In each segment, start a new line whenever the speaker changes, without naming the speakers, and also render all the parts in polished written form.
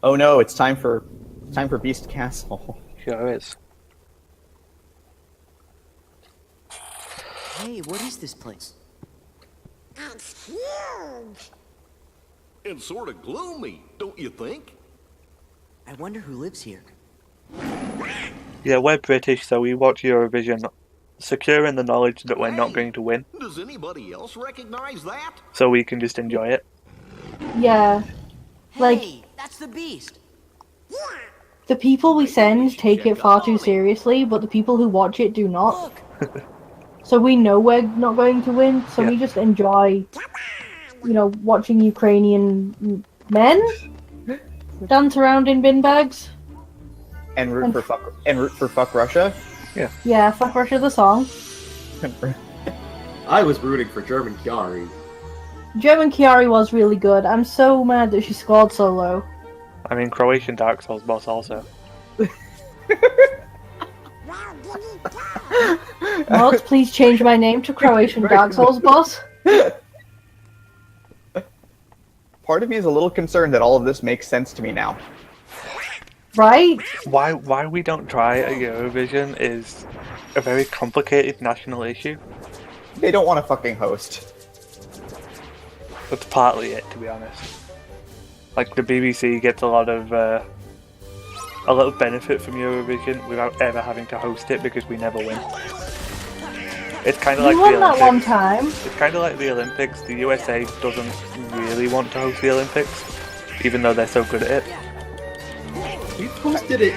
Oh no, it's time for Beast Castle.
Sure is.
Hey, what is this place?
It's huge.
And sort of gloomy, don't you think?
I wonder who lives here.
Yeah, we're British, so we watch Eurovision secure in the knowledge that we're not going to win,
Does anybody else recognize that?
so we can just enjoy it.
Yeah. Like,
Hey, that's the beast.
the people we send take it far too seriously, but the people who watch it do not.
Look,
So we know we're not going to win, so we
Yeah.
just enjoy, watching Ukrainian men dance around in bin bags.
And root for fuck Russia.
Yeah, fuck Russia the song.
I was rooting for German Chiari.
German Chiari was really good. I'm so mad that she scored so low.
I mean, Croatian Dark Souls boss also.
Mods, please change my name to Croatian Dark Souls boss.
Part of me is a little concerned that all of this makes sense to me now.
Right?
Why we don't try at Eurovision is a very complicated national issue.
They don't want to fucking host.
That's partly it, to be honest. Like, the BBC gets a lot of benefit from Eurovision without ever having to host it because we never win. It's kind of
We
like
won
the
that
Olympics.
one time.
It's kind of like the Olympics. The USA doesn't really want to host the Olympics, even though they're so good at it.
We've hosted it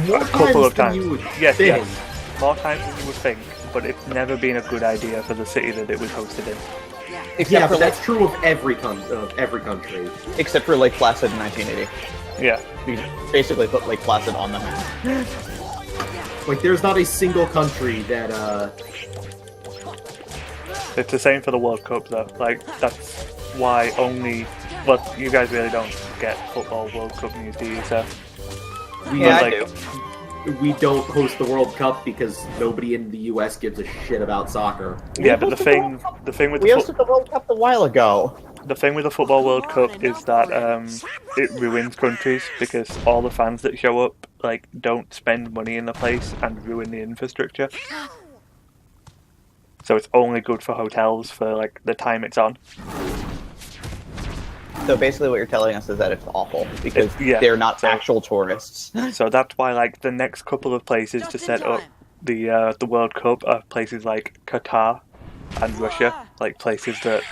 more
A couple of
than
times.
you would
Yes,
think.
yes. More times than you would think, but it's never been a good idea for the city that it was hosted in.
Except
Yeah,
for
but that's true of every country.
except for Lake Placid in 1980.
Yeah.
We basically put Lake Placid on the map.
Like, there's not a single country that,
It's the same for the World Cup, though. Like, that's why only... Well, you guys really don't get football World Cup news, do you? So,
Yeah, I
like,
do.
we don't host the World Cup because nobody in the US gives a shit about soccer.
yeah, but the thing with
We
the
hosted the World Cup a while ago.
the thing with the football World Cup is that it ruins countries because all the fans that show up like don't spend money in the place and ruin the infrastructure. So it's only good for hotels for like the time it's on.
So basically what you're telling us is that it's awful because
Yeah,
they're not
so-
actual tourists.
So that's why like the next couple of places to
Just in
set up
time.
the World Cup are places like Qatar and Russia, like places that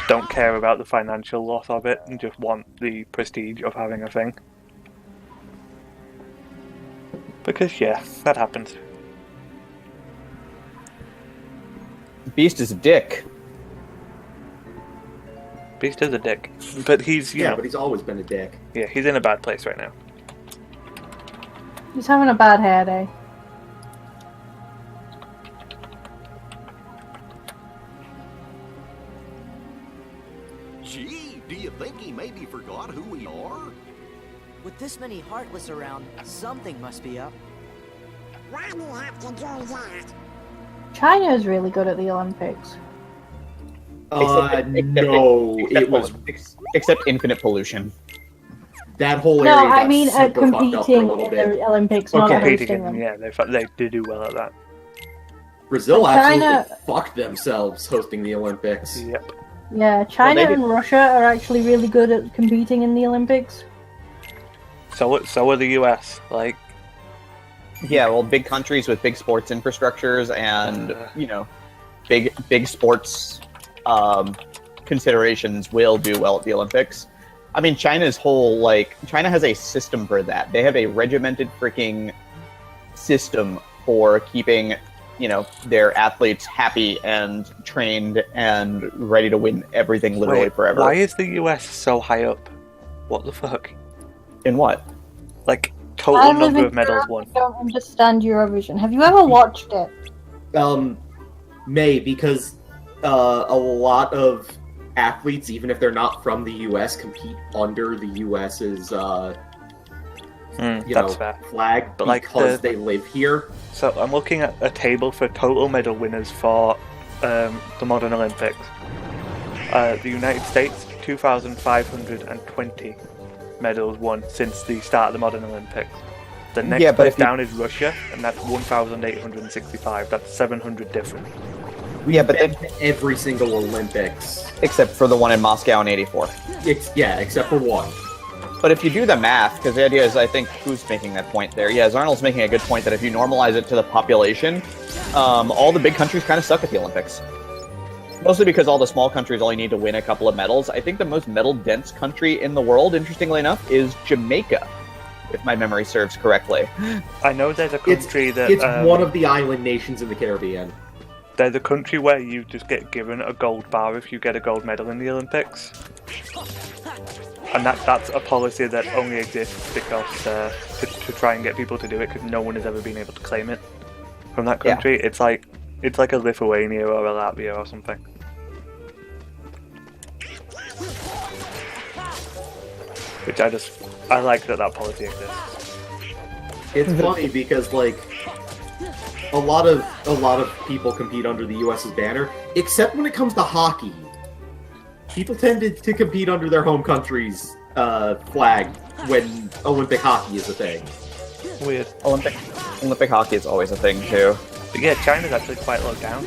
don't care about the financial loss of it and just want the prestige of having a thing. Because yeah, that happens.
Beast is a dick.
Beast is a dick, but he's you
Yeah,
know
but he's always been a dick.
yeah he's in a bad place right now.
He's having a bad hair day.
Gee, do you think he maybe forgot who we are?
with this many Heartless around, something must be up.
Why do you have to do that?
China is really good at the Olympics.
No, it was
except infinite pollution.
that whole
No,
area. got
I mean at
super fucked up for a
competing
little
in
bit.
the Olympics, not at
Competing
hosting
in,
them.
yeah, they do do well at that.
Brazil
China-
absolutely fucked themselves hosting the Olympics.
Yep.
Yeah, China
Well, they
and Russia are actually really good at competing in the Olympics.
So are the US. Like
Yeah, well, big countries with big sports infrastructures and big sports considerations will do well at the Olympics. I mean, China has a system for that. They have a regimented freaking system for keeping, their athletes happy and trained and ready to win everything literally
wait,
forever.
why is the US so high up? What the fuck?
In what?
Like total number of medals won.
I don't understand Eurovision. Have you ever watched it?
Because a lot of athletes, even if they're not from the U.S., compete under the U.S.'s
That's fair.
flag
But, like,
because they live here.
So I'm looking at a table for total medal winners for the modern Olympics. The United States, 2,520. medals won since the start of the modern Olympics. The next
Yeah, but
place
if you-
down is Russia, and that's 1,865. That's 700 different.
Yeah, but then,
every single Olympics,
except for the one in Moscow in '84.
except for one.
But if you do the math, because the idea is, I think, who's making that point there? Yeah, Arnold's making a good point that if you normalize it to the population, all the big countries kind of suck at the Olympics. Mostly because all the small countries only need to win a couple of medals. I think the most medal-dense country in the world, interestingly enough, is Jamaica, if my memory serves correctly.
I know there's a country that...
It's one of the island nations in the Caribbean.
There's a country where you just get given a gold bar if you get a gold medal in the Olympics. And that's a policy that only exists because to try and get people to do it, because no one has ever been able to claim it from that country. Yeah. It's like a Lithuania or a Latvia or something. Which I like that policy exists.
It's funny because like a lot of people compete under the US's banner, except when it comes to hockey. People tend to compete under their home country's flag when Olympic hockey is a thing.
Weird.
Olympic hockey is always a thing too.
But yeah, China's actually quite low down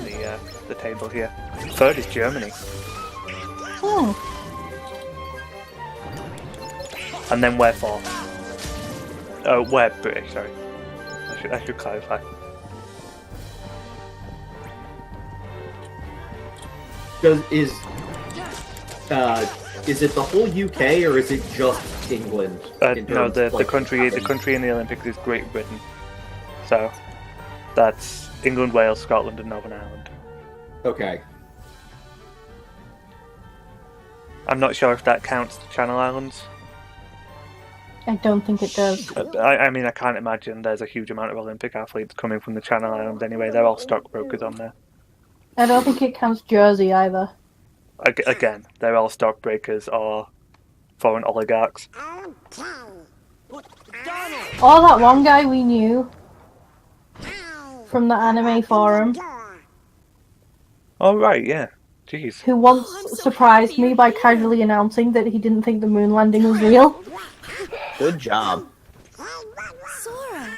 the table here. Third is Germany.
Oh.
And then we're fourth. Oh, we're British, sorry. I should clarify.
Is it the whole UK or is it just England?
No, the country in the Olympics is Great Britain. So that's England, Wales, Scotland, and Northern Ireland.
Okay.
I'm not sure if that counts the Channel Islands.
I don't think it does.
I mean, I can't imagine there's a huge amount of Olympic athletes coming from the Channel Islands anyway. They're all stockbrokers on there.
I don't think it counts Jersey either.
Again, they're all stockbrokers or foreign oligarchs.
Oh, that one guy we knew from the anime forum.
Oh, right, yeah. Jeez.
Who once surprised me by casually announcing that he didn't think the moon landing was real.
Good job.
Sora!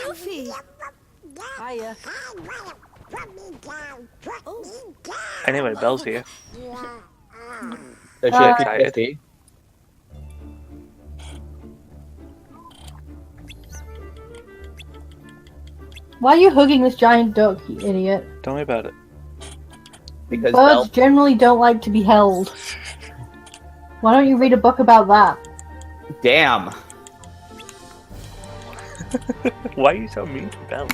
Goofy! Hiya.
Anyway, Belle's here.
Does she
Uh,
have PTSD?
Why are you hugging this giant duck, you idiot?
Tell me about it.
Because
Birds generally don't like to be held. Why don't you read a book about that?
Damn.
Why are you so mean to Belle?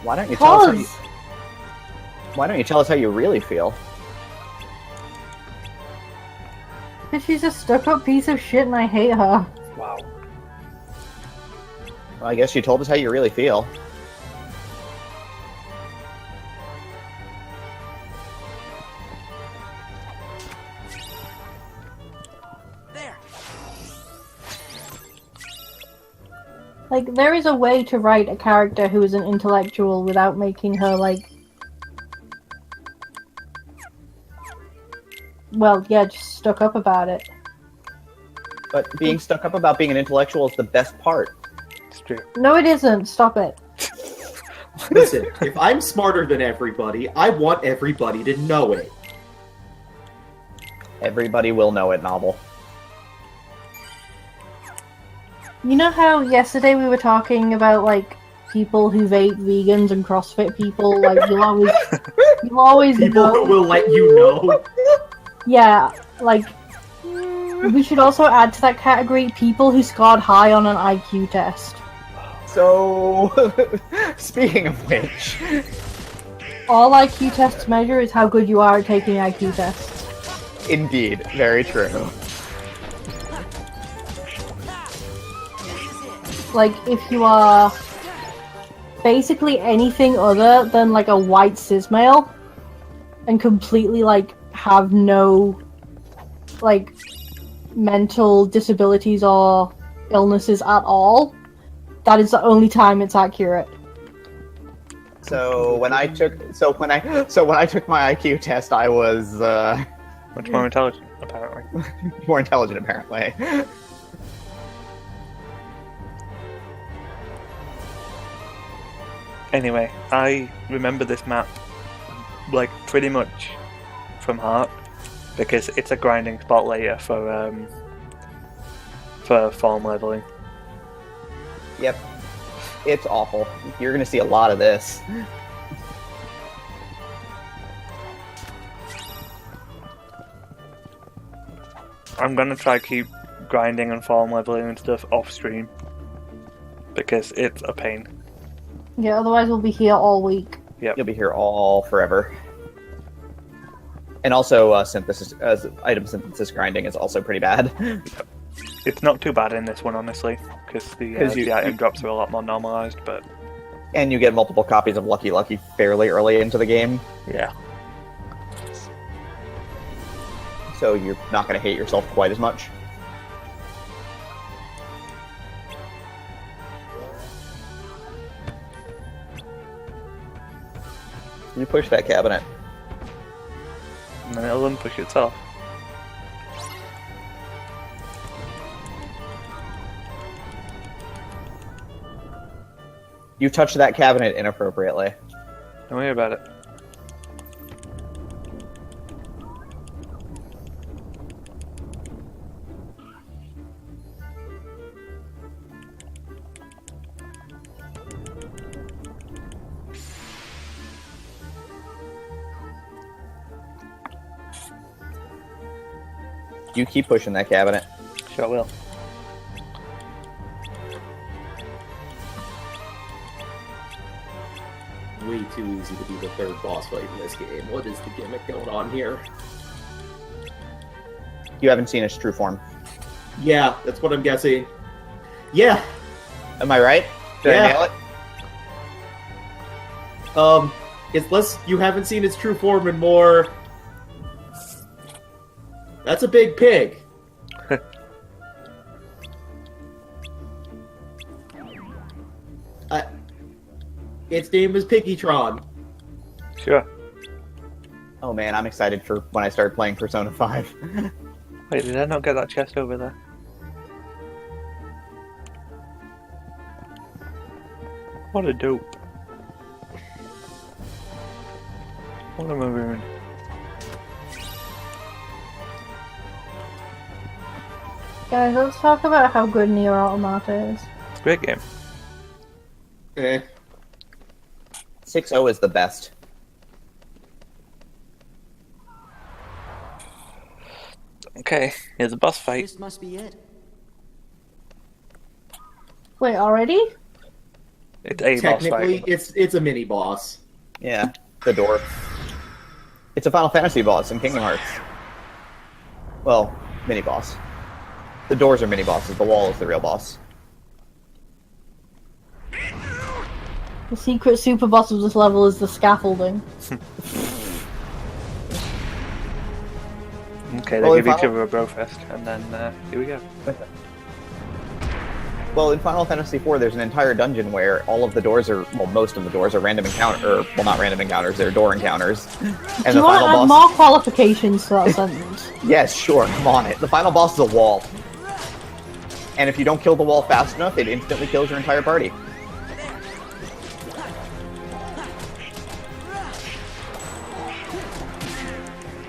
Why don't you tell us how you,
Cause
Why don't you tell us how you really feel?
she's a stuck-up piece of shit and I hate her.
Wow.
Well, I guess you told us how you really feel.
There!
Like, there is a way to write a character who is an intellectual without making her, like... Well, yeah, just stuck up about it.
But being stuck up about being an intellectual is the best part.
It's true.
No, it isn't. Stop it.
Listen, if I'm smarter than everybody, I want everybody to know it.
Everybody will know it, Novel.
You know how yesterday we were talking about, like, people who vape, vegans, and CrossFit people? Like, you'll always
People
know.
who will let you know.
Yeah, like, we should also add to that category people who scored high on an IQ test.
So, speaking of which,
All IQ tests measure is how good you are at taking IQ tests.
indeed, very true.
Like, if you are basically anything other than, like, a white cis male, and completely, like, have no, like, mental disabilities or illnesses at all, that is the only time it's accurate.
So when I took my IQ test, I was
Much more intelligent, apparently.
more intelligent, apparently.
Anyway, I remember this map like pretty much from heart because it's a grinding spot later for farm leveling.
Yep. It's awful. You're gonna see a lot of this.
I'm gonna try keep grinding and farm leveling and stuff off stream because it's a pain.
Yeah, otherwise we'll be here all week.
Yep.
You'll be here all forever. And also, item synthesis grinding is also pretty bad.
It's not too bad in this one, honestly, because the item drops are a lot more normalized, but...
And you get multiple copies of Lucky Lucky fairly early into the game,
Yeah.
so you're not going to hate yourself quite as much. You push that cabinet.
And then it'll unpush itself.
You touch that cabinet inappropriately.
Don't worry about it.
You keep pushing that cabinet.
Sure will.
Way too easy to be the third boss fight in this game. What is the gimmick going on here?
You haven't seen its true form.
Yeah, that's what I'm guessing. Yeah.
Am I right? Did I nail it?
It's less you haven't seen its true form and more. That's a big pig. Its name is Piggytron.
Sure.
Oh man, I'm excited for when I start playing Persona 5.
Wait, did I not get that chest over there? What a dope. What am I doing?
Guys, let's talk about how good Nier Automata is.
It's a great game.
6.0 is the best.
Okay, here's a boss fight.
This must be it.
Wait, already?
It's a boss
Technically,
fight.
it's a mini boss.
Yeah, the door. It's a Final Fantasy boss in Kingdom Hearts. Well, mini boss. The doors are mini bosses, the wall is the real boss.
The secret super boss of this level is the scaffolding.
Okay, they
Well,
give
in
each other a brofest, and then here we go.
Well, in Final Fantasy IV, there's an entire dungeon where all of the doors are, well, most of the doors are random encounter, well, not random encounters, they're door encounters. And
Do
the
you want to
final
add
boss,
more qualifications to that sentence?
yes, sure, come on it. The final boss is a wall. And if you don't kill the wall fast enough, it instantly kills your entire party.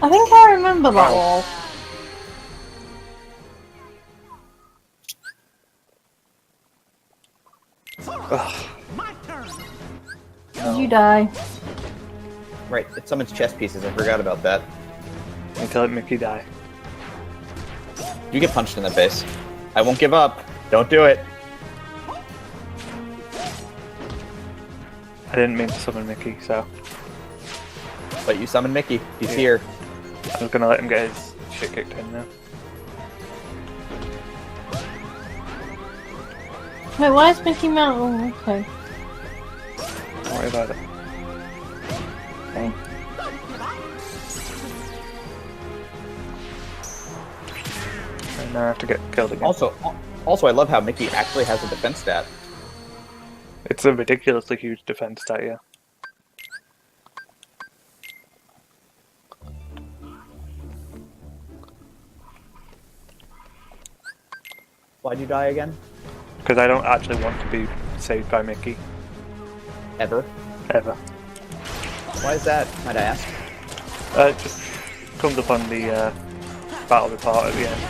I think I remember that wall. Did you die?
Right, it summons chess pieces, I forgot about that.
Until let Mickey die.
You get punched in the face. I won't give up. Don't do it.
I didn't mean to summon Mickey, so
But you summon Mickey. He's
Yeah.
here.
I was gonna let him get his shit kicked in now.
Wait, why is Mickey Mouse? Oh, okay.
Don't worry about it.
Okay.
And now I have to get killed again.
Also, I love how Mickey actually has a defense stat.
It's a ridiculously huge defense stat, yeah.
Why'd you die again?
Because I don't actually want to be saved by Mickey.
Ever?
ever.
Why is that, might I ask?
It just comes up on the battle report at the end.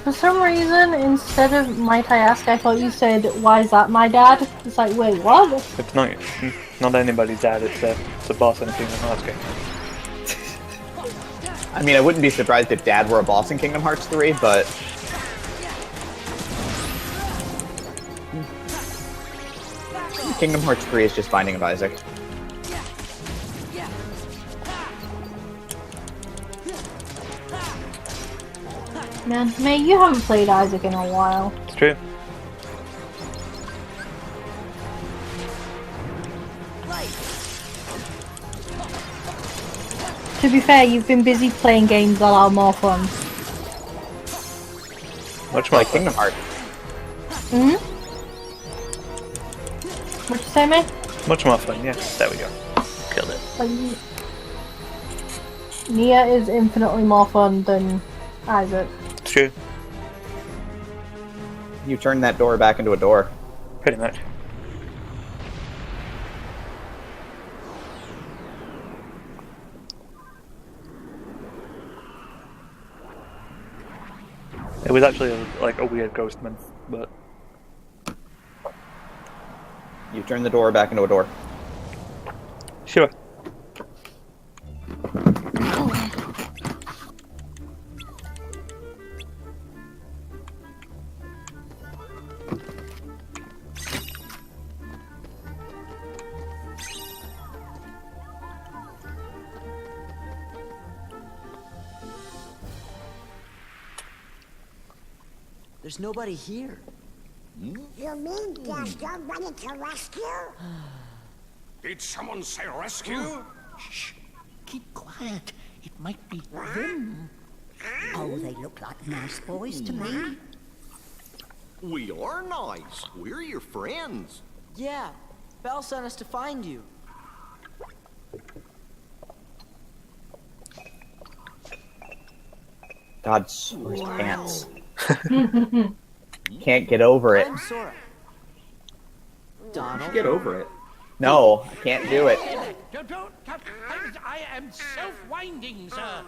For some reason, instead of might I ask, I thought you said, why is that my dad? It's like, wait, what?
It's not anybody's dad, it's the boss in the Kingdom Hearts game.
I mean, I wouldn't be surprised if Dad were a boss in Kingdom Hearts 3, but... Kingdom Hearts 3 is just Binding of Isaac.
Man, May, you haven't played Isaac in a while.
It's true.
To be fair, you've been busy playing games that are more fun.
Much more
Like
fun.
Kingdom Hearts.
Hmm? What'd you say, May?
Much more fun, yeah. There we go. Killed it.
Like, Nia is infinitely more fun than Isaac.
It's true.
You turn that door back into a door.
Pretty much. It was actually like a weird ghostman, but
You turn the door back into a door.
sure.
There's nobody here.
You mean there's nobody to rescue?
Did someone say rescue?
Shh. Keep quiet. It might be them.
Oh, they look like nice boys to me.
We are nice. We're your friends.
Yeah, Belle sent us to find you.
God, Sora's pants. Can't get over it.
I'm Sora. Donald.
Get over it.
No, I can't do it.
I am self-winding, sir.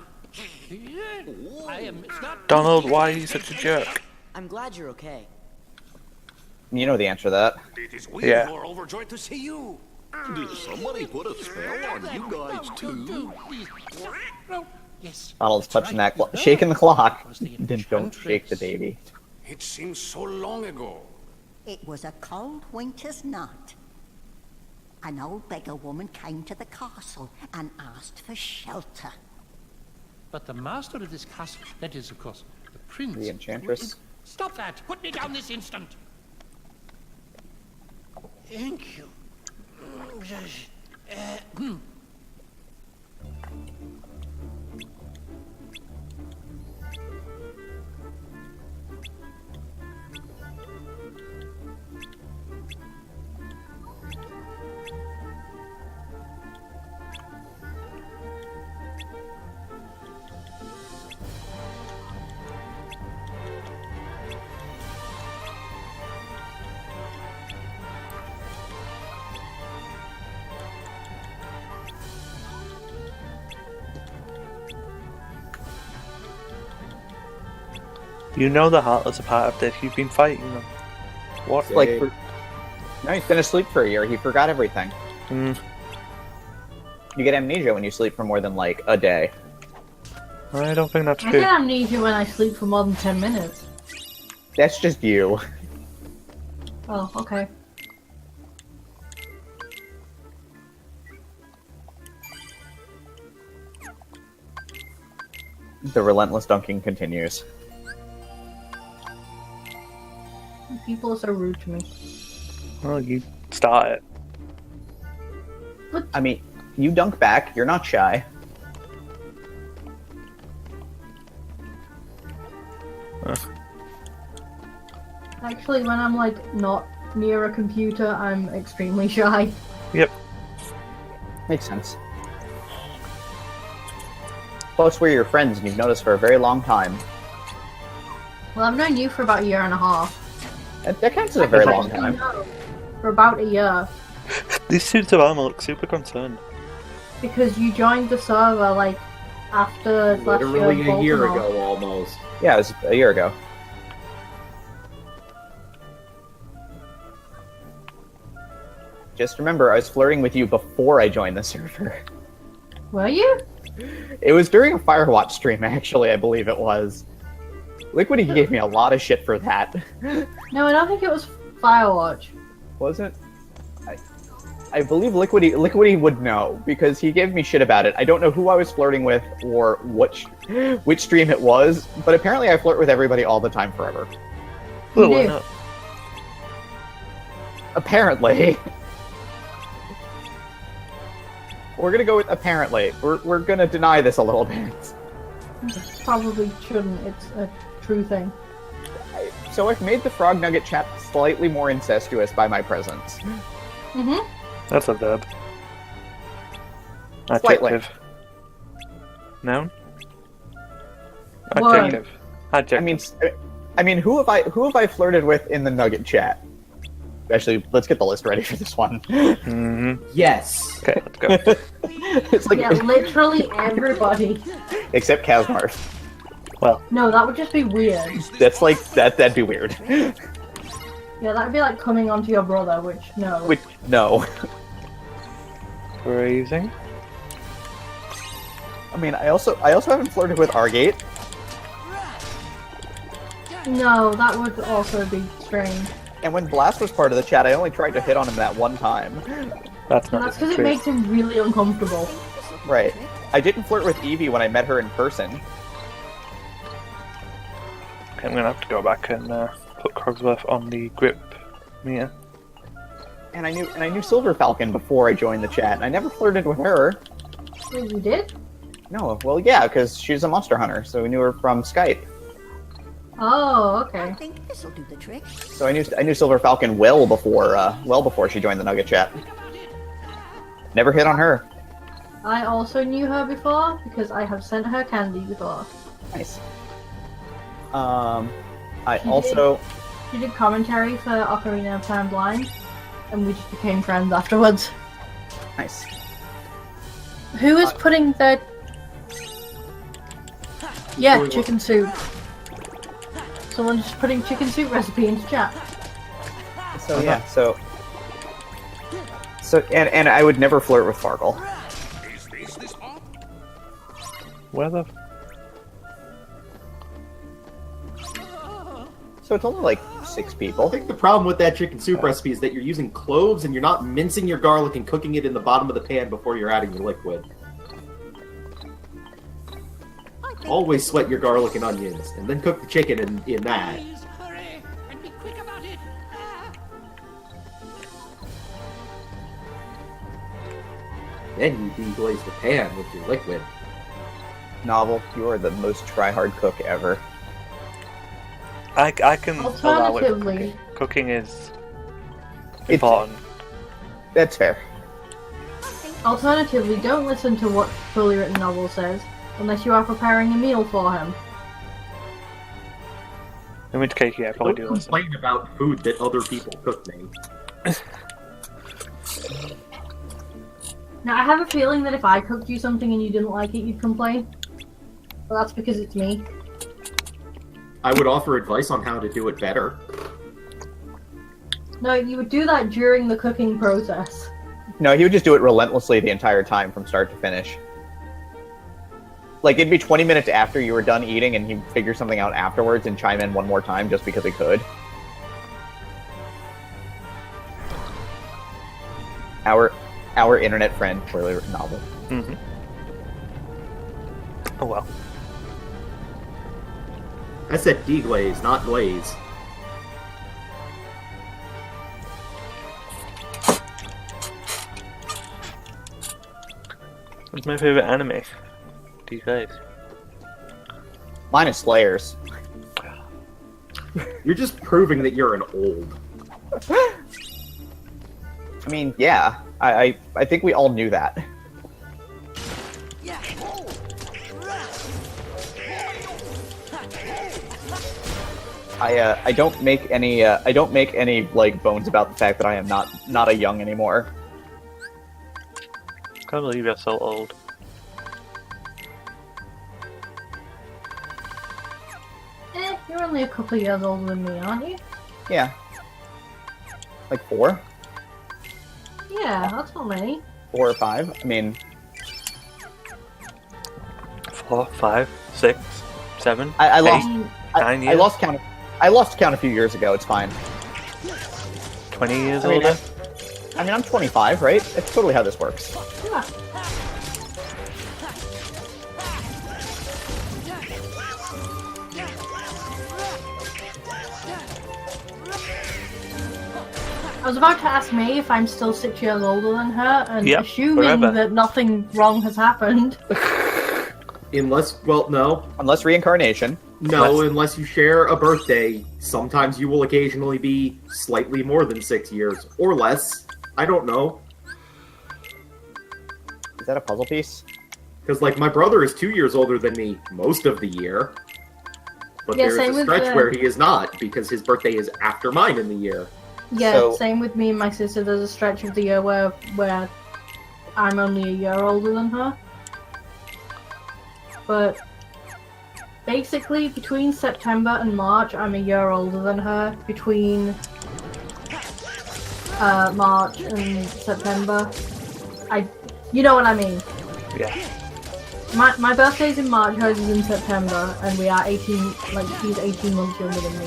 I am not.
Donald, why are you such a jerk?
I'm glad you're okay.
You know the answer to that.
It is we
Yeah.
who are overjoyed to see you. Did somebody put a spell on you guys too?
No. Yes.
Donald's
that's
touching
right.
that shaking the clock.
Was the
Then don't shake the
enchantress.
baby.
It seems so long ago.
It was a cold winter's night. An old beggar woman came to the castle and asked for shelter.
But the master of this castle, that is, of course, the prince.
The enchantress.
Stop that! Put me down this instant! Thank you.
You know the Heartless are part of this. You've been fighting them. What?
Like, no, he's been asleep for a year. He forgot everything.
Hmm.
You get amnesia when you sleep for more than, like, a day.
I don't think that's
I
true.
get amnesia when I sleep for more than 10 minutes.
That's just you.
Oh, okay.
The relentless dunking continues.
People are so rude to me.
Well, you start it.
I mean, you dunk back. You're not shy.
Actually, when I'm like not near a computer, I'm extremely shy.
Yep.
Makes sense. Plus, we're your friends, and you've known us for a very long time.
Well, I've known you for about a year and a half.
That counts as a very long time.
For about a year.
These suits of armor look super concerned.
Because you joined the server, like, after last
Literally
year
a year
Baltimore.
ago, almost.
Yeah, it was a year ago. Just remember, I was flirting with you before I joined the server.
Were you?
It was during a Firewatch stream, actually, I believe it was. Liquidy gave me a lot of shit for that.
No, I don't think it was Firewatch.
Was it? I believe Liquidy would know, because he gave me shit about it. I don't know who I was flirting with or which stream it was, but apparently I flirt with everybody all the time forever.
Well,
You
why
do.
not?
Apparently. We're gonna go with apparently. We're gonna deny this a little bit.
Probably shouldn't. It's a true thing.
So I've made the Frog Nugget chat slightly more incestuous by my presence.
Mm-hmm.
That's a verb.
Slightly.
Adjective. Noun?
Word.
Adjective. Adjective.
I mean, who have I flirted with in the Nugget chat? Actually, let's get the list ready for this one.
Mm-hmm.
Yes.
Okay, let's go.
It's like
Yeah, literally everybody.
except Kazmarth.
No, that would just be weird.
That's like that'd be weird.
Yeah, that'd be like coming onto your brother, which, no.
Which no.
Phrasing.
I mean, I also haven't flirted with Argate.
No, that would also be strange.
And when Blast was part of the chat, I only tried to hit on him that one time.
That's
And
not
that's because it
true.
makes him really uncomfortable.
Right. I didn't flirt with Evie when I met her in person.
Okay, I'm gonna have to go back and put Cogsworth on the grip meter.
And I knew Silver Falcon before I joined the chat. And I never flirted with her.
Wait, you did?
No, well, yeah, because she's a monster hunter, so we knew her from Skype.
Oh,
I
okay.
think this'll do the trick.
So I knew Silver Falcon well before she joined the Nugget chat. Never hit on her.
I also knew her before, because I have sent her candy before.
Nice. I
She
also
She did commentary for Ocarina of Time Blind, and we just became friends afterwards.
nice.
Who is putting the... Yeah,
Wait, what?
chicken soup. Someone's just putting chicken soup recipe into chat.
So yeah, so and I would never flirt with Fargle.
Where the...
So it's only like 6
I
people.
think the problem with that chicken soup recipe is that you're using cloves and you're not mincing your garlic and cooking it in the bottom of the pan before you're adding your liquid. Always sweat your garlic and onions, and then cook the chicken in that.
Please hurry and be quick about it.
Then you deglaze the pan with your liquid.
Novel, you are the most try-hard cook ever.
I can allow it. for
Alternatively,
Cooking. Cooking is
It's-
important.
That's fair.
alternatively, don't listen to what Fully Written Novel says, unless you are preparing a meal for him.
In which case, yeah, I probably
Don't
do listen.
complain about food that other people cook me.
Now, I have a feeling that if I cooked you something and you didn't like it, you'd complain. But that's because it's me.
I would offer advice on how to do it better.
No, you would do that during the cooking process.
No, he would just do it relentlessly the entire time from start to finish. Like, it'd be 20 minutes after you were done eating, and he'd figure something out afterwards and chime in one more time just because he could. Our internet friend, Poorly Written Novel.
Mm-hmm. Oh well.
I said deglaze, not glaze.
What's my favorite anime? Do you guys?
Mine is Slayers.
You're just proving that you're an old.
I mean, yeah. I think we all knew that. I don't make any like bones about the fact that I am not a young anymore.
I can't believe you're so old.
You're only a couple of years older than me, aren't you?
Yeah. Like 4?
Yeah, that's not many.
4 or 5. I mean,
4, 5, 6, 7.
I lost
9 years.
I lost count. I lost count a few years ago. It's fine.
20 years
I mean,
older.
I'm 25, right? It's totally how this works.
Yeah. I was about to ask May if I'm still 6 years older than her, and
Yep,
assuming
forever.
that nothing wrong has happened.
Unless, well, no.
Unless reincarnation.
No, unless you share a birthday, sometimes you will occasionally be slightly more than 6 years. Or less. I don't know.
Is that a puzzle piece?
Because, like, my brother is 2 years older than me most of the year. But
Yeah,
there's
same
a
with
stretch
the-
where he is not, because his birthday is after mine in the year.
Yeah,
So-
same with me and my sister. There's a stretch of the year where I'm only a year older than her. But basically, between September and March, I'm a year older than her. Between March and September, you know what I mean.
Yeah.
My birthday's in March, hers is in September, and we are 18. Like she's 18 months younger than me.